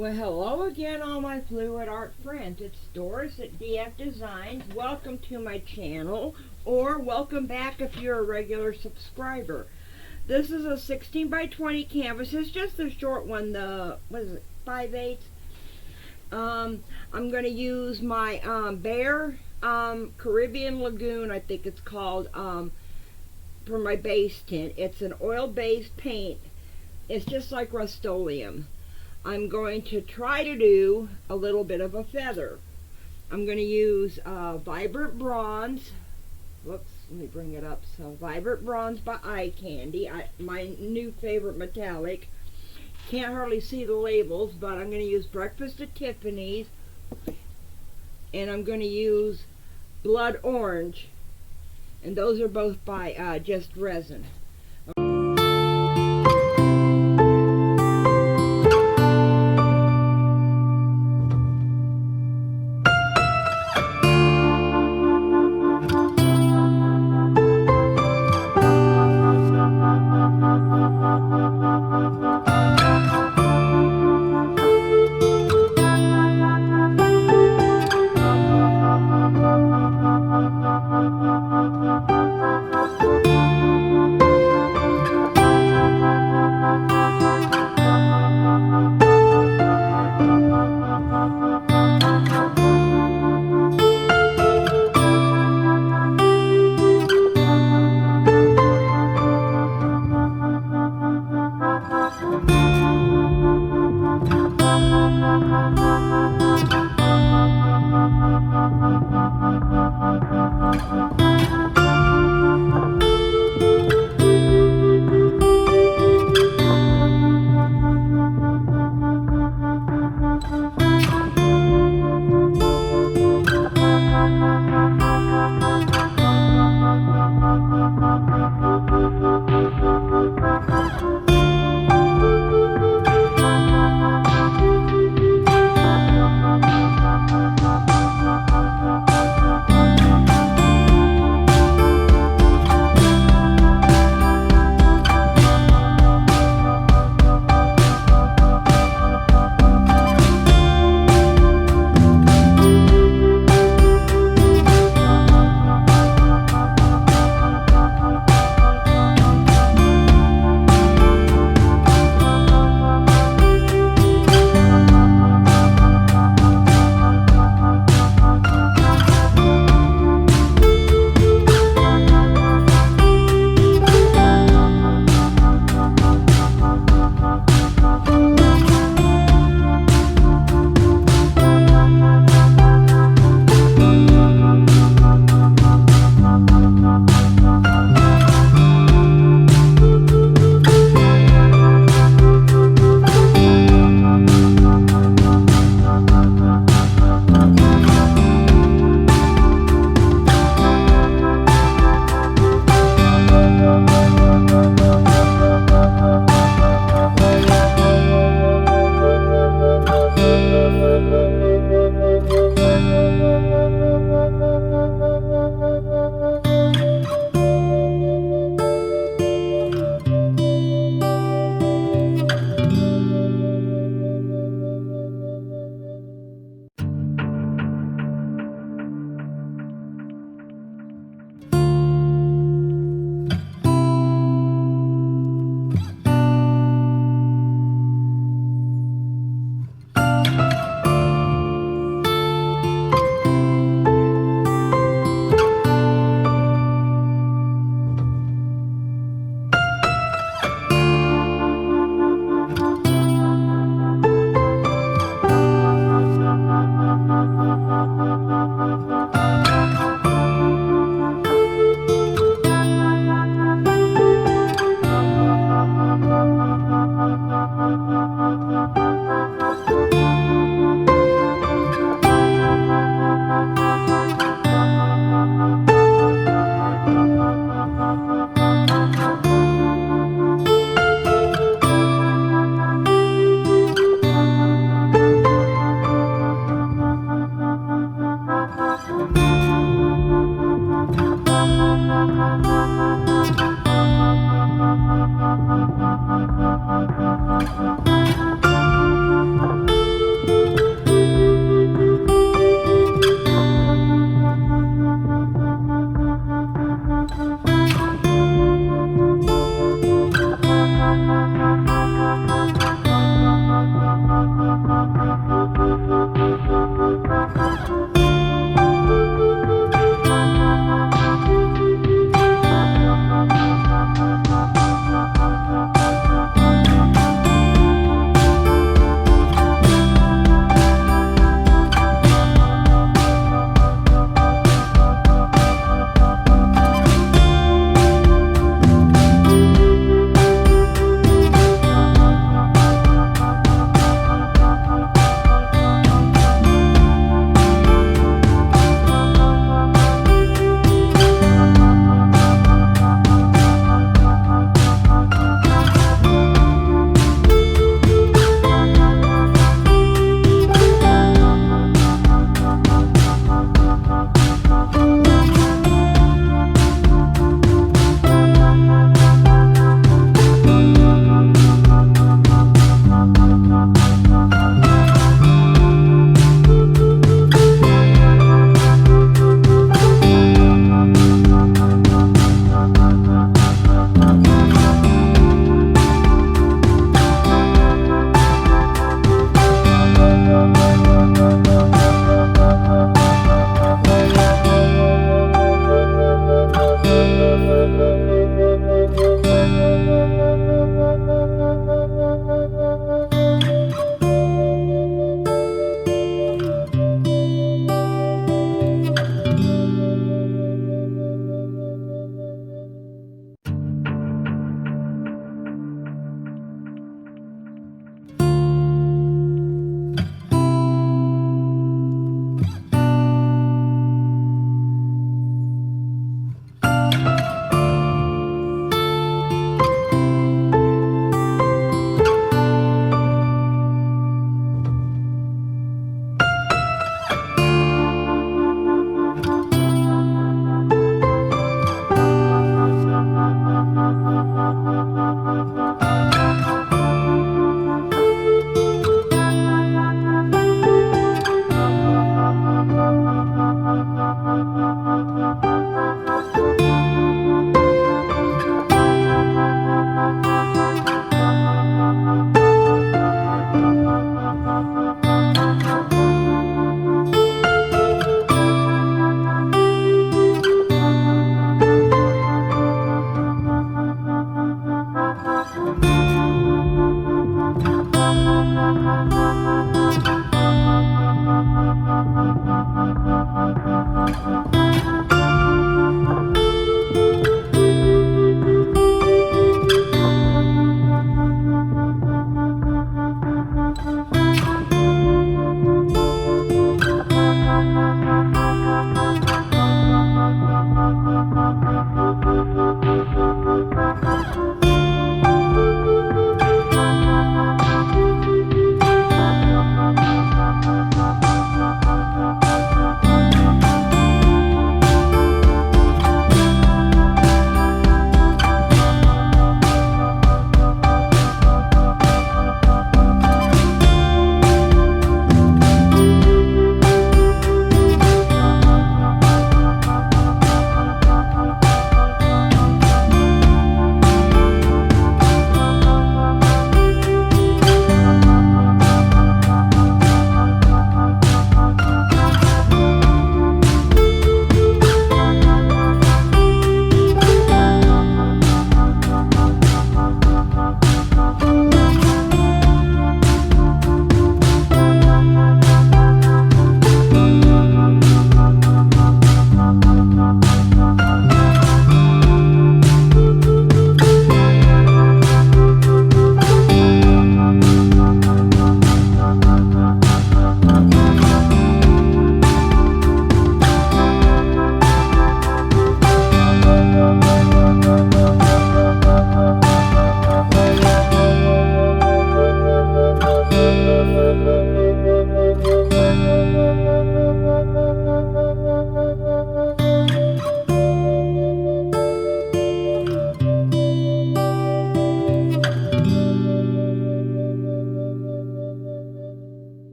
Well, hello again, all my fluid art friends. It's Doris at DF Designs. Welcome to my channel, or welcome back if you're a regular subscriber. This is a 16 by 20 canvas. It's just a short one, what is it, 5/8. I'm going to use my Behr Caribbean Lagoon, I think it's called, for my base tint. It's an oil-based paint. It's just like Rust-Oleum. I'm going to try to do a little bit of a feather. I'm going to use Vibrant Bronze. Whoops, let me bring it up. So Vibrant Bronze by Eye Candy, my new favorite metallic. Can't hardly see the labels, but I'm going to use Breakfast at Tiffany's, and I'm going to use Blood Orange, and those are both by just Resin.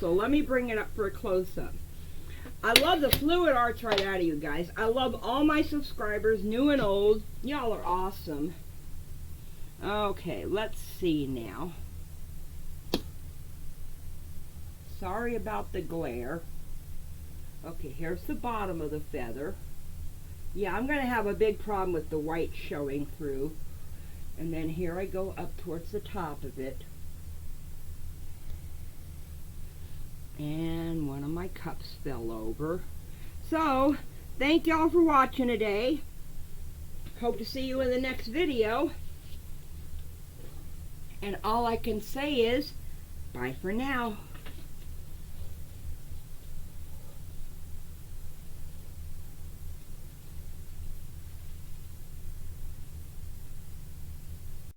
So let me bring it up for a close-up. I love the fluid arts right out of you guys. I love all my subscribers, new and old. Y'all are awesome. Okay, let's see now. Sorry about the glare. Okay, here's the bottom of the feather. Yeah, I'm going to have a big problem with the white showing through. And then here I go up towards the top of it. And one of my cups fell over. So, thank y'all for watching today. Hope to see you in the next video. And all I can say is, bye for now.